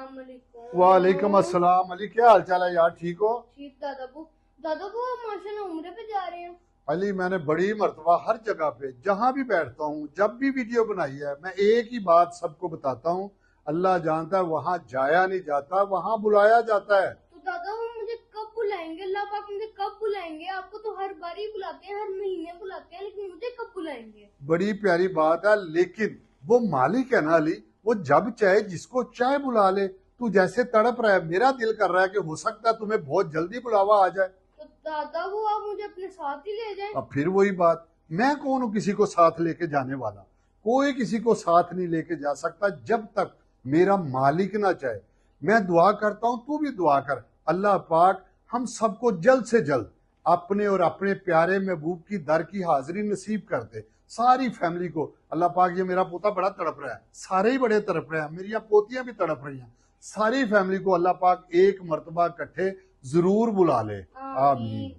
अस्सलाम वालेकुम। वालेकुम अस्सलाम। अली, क्या हाल चाल है यार? ठीक हो? ठीक दादा बू आप माशाल्लाह उम्रे पे जा रहे हैं। अली, मैंने बड़ी मर्तबा हर जगह पे जहां भी बैठता हूँ, जब भी वीडियो बनाई है, मैं एक ही बात सबको बताता हूँ। अल्लाह जानता है, वहां जाया नहीं जाता, वहां बुलाया जाता है। तो दादा वो मुझे कब बुलाएंगे? अल्लाह पाक मुझे कब बुलाएंगे? आपको तो हर बार ही बुलाते हैं, हर महीने बुलाते हैं, लेकिन मुझे कब बुलाएंगे? बड़ी प्यारी बात है, लेकिन वो मालिक है ना अली, वो जब चाहे जिसको चाहे बुला ले। तू जैसे तड़प रहा है, मेरा दिल कर रहा है कि हो सकता है तुम्हें बहुत जल्दी बुलावा आ जाए। तो दादा वो आप मुझे अपने साथ ही ले जाएं। अब फिर वही बात, मैं कौन हूं किसी को साथ लेके जाने वाला? कोई किसी को साथ नहीं लेके जा सकता जब तक मेरा मालिक ना चाहे। मैं दुआ करता हूं, तू भी दुआ कर। अल्लाह पाक हम सबको जल्द से जल्द अपने और अपने प्यारे महबूब की दर की हाजिरी नसीब कर दे। सारी फैमिली को अल्लाह पाक, ये मेरा पोता बड़ा तड़प रहा है, सारे ही बड़े तड़प रहे हैं, मेरी पोतियां भी तड़प रही हैं। सारी फैमिली को अल्लाह पाक एक मर्तबा इकट्ठे जरूर बुला ले। आमीन। आमीन।